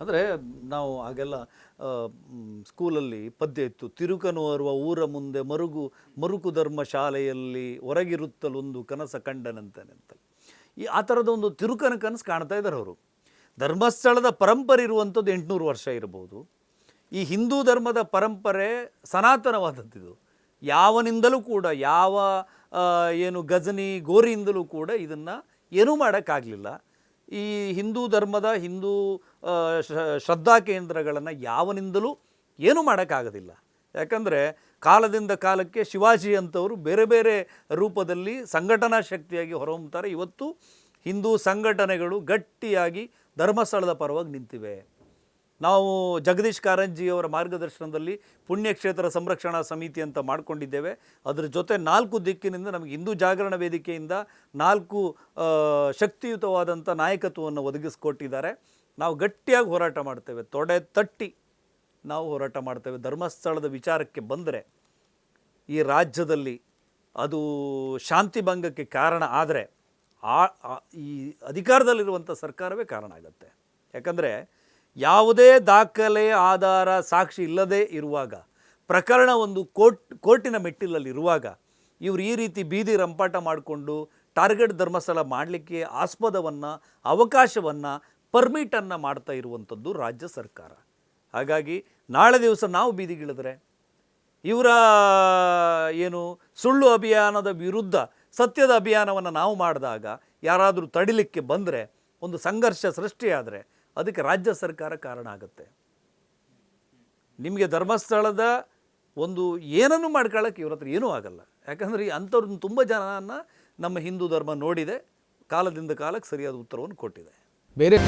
ಅಂದರೆ ನಾವು ಆಗೆಲ್ಲ ಸ್ಕೂಲಲ್ಲಿ ಪದ್ಯ ಇತ್ತು, ತಿರುಕನು ಅರುವ ಊರ ಮುಂದೆ ಮರುಕು ಧರ್ಮ ಶಾಲೆಯಲ್ಲಿ ಹೊರಗಿರುತ್ತಲೊಂದು ಕನಸ ಕಂಡನಂತಾನೆ ಅಂತ. ಆ ಥರದ ಒಂದು ತಿರುಕನ ಕನಸು ಕಾಣ್ತಾ ಇದ್ದಾರೆ ಅವರು. ಧರ್ಮಸ್ಥಳದ ಪರಂಪರೆ ಇರುವಂಥದ್ದು 800 ವರ್ಷ ಇರಬಹುದು. ಈ ಹಿಂದೂ ಧರ್ಮದ ಪರಂಪರೆ ಸನಾತನವಾದದ್ದಿದು. ಯಾವನಿಂದಲೂ ಕೂಡ ಯಾವ ಏನು ಗಜನಿ ಗೋರಿಯಿಂದಲೂ ಕೂಡ ಇದನ್ನು ಏನೂ ಮಾಡೋಕ್ಕಾಗಲಿಲ್ಲ. ಈ ಹಿಂದೂ ಧರ್ಮದ ಹಿಂದೂ ಶ್ರದ್ಧಾ ಕೇಂದ್ರಗಳನ್ನು ಯಾವನಿಂದಲೂ ಏನೂ ಮಾಡೋಕ್ಕಾಗೋದಿಲ್ಲ. ಯಾಕಂದರೆ ಕಾಲದಿಂದ ಕಾಲಕ್ಕೆ ಶಿವಾಜಿ ಅಂಥವರು ಬೇರೆ ಬೇರೆ ರೂಪದಲ್ಲಿ ಸಂಘಟನಾ ಶಕ್ತಿಯಾಗಿ ಹೊರಹೊಮ್ಮುತ್ತಾರೆ. ಇವತ್ತು ಹಿಂದೂ ಸಂಘಟನೆಗಳು ಗಟ್ಟಿಯಾಗಿ ಧರ್ಮಸ್ಥಳದ ಪರವಾಗಿ ನಿಂತಿವೆ. ನಾವು ಜಗದೀಶ್ ಕಾರಂಜಿಯವರ ಮಾರ್ಗದರ್ಶನದಲ್ಲಿ ಪುಣ್ಯಕ್ಷೇತ್ರ ಸಂರಕ್ಷಣಾ ಸಮಿತಿ ಅಂತ ಮಾಡಿಕೊಂಡಿದ್ದೇವೆ. ಅದರ ಜೊತೆ 4 ದಿಕ್ಕಿನಿಂದ ನಮಗೆ ಹಿಂದೂ ಜಾಗರಣ ವೇದಿಕೆಯಿಂದ 4 ಶಕ್ತಿಯುತವಾದಂಥ ನಾಯಕತ್ವವನ್ನು ಒದಗಿಸಿಕೊಟ್ಟಿದ್ದಾರೆ. ನಾವು ಗಟ್ಟಿಯಾಗಿ ಹೋರಾಟ ಮಾಡ್ತೇವೆ, ತೊಡೆ ತಟ್ಟಿ ನಾವು ಹೋರಾಟ ಮಾಡ್ತೇವೆ. ಧರ್ಮಸ್ಥಳದ ವಿಚಾರಕ್ಕೆ ಬಂದರೆ ಈ ರಾಜ್ಯದಲ್ಲಿ ಅದು ಶಾಂತಿ ಭಂಗಕ್ಕೆ ಕಾರಣ ಆದರೆ ಈ ಅಧಿಕಾರದಲ್ಲಿರುವಂಥ ಸರ್ಕಾರವೇ ಕಾರಣ ಆಗುತ್ತೆ. ಯಾಕಂದರೆ ಯಾವುದೇ ದಾಖಲೆ ಆಧಾರ ಸಾಕ್ಷಿ ಇಲ್ಲದೆ ಇರುವಾಗ, ಪ್ರಕರಣ ಒಂದು ಕೋರ್ಟಿನ ಮೆಟ್ಟಿಲಲ್ಲಿರುವಾಗ ಇವರು ಈ ರೀತಿ ಬೀದಿ ರಂಪಾಟ ಮಾಡಿಕೊಂಡು ಟಾರ್ಗೆಟ್ ಧರ್ಮಸ್ಥಳ ಮಾಡಲಿಕ್ಕೆ ಆಸ್ಪದವನ್ನು, ಅವಕಾಶವನ್ನು, ಪರ್ಮಿಟನ್ನು ಮಾಡ್ತಾ ಇರುವಂಥದ್ದು ರಾಜ್ಯ ಸರ್ಕಾರ. ಹಾಗಾಗಿ ನಾಳೆ ದಿವಸ ನಾವು ಬೀದಿಗಿಳಿದ್ರೆ ಇವರ ಏನು ಸುಳ್ಳು ಅಭಿಯಾನದ ವಿರುದ್ಧ ಸತ್ಯದ ಅಭಿಯಾನವನ್ನು ನಾವು ಮಾಡಿದಾಗ ಯಾರಾದರೂ ತಡಿಲಿಕ್ಕೆ ಬಂದರೆ, ಒಂದು ಸಂಘರ್ಷ ಸೃಷ್ಟಿಯಾದರೆ ಅದಕ್ಕೆ ರಾಜ್ಯ ಸರ್ಕಾರ ಕಾರಣ ಆಗುತ್ತೆ. ನಿಮಗೆ ಧರ್ಮಸ್ಥಳದ ಒಂದು ಏನನ್ನು ಮಾಡ್ಕೊಳ್ಳೋಕ್ಕೆ ಇವ್ರ ಹತ್ರ ಏನೂ ಆಗಲ್ಲ. ಯಾಕಂದರೆ ಅಂಥವ್ರನ್ನ ತುಂಬ ಜನನ ನಮ್ಮ ಹಿಂದೂ ಧರ್ಮ ನೋಡಿದೆ, ಕಾಲದಿಂದ ಕಾಲಕ್ಕೆ ಸರಿಯಾದ ಉತ್ತರವನ್ನು ಕೊಟ್ಟಿದೆ. ಬೇರೆ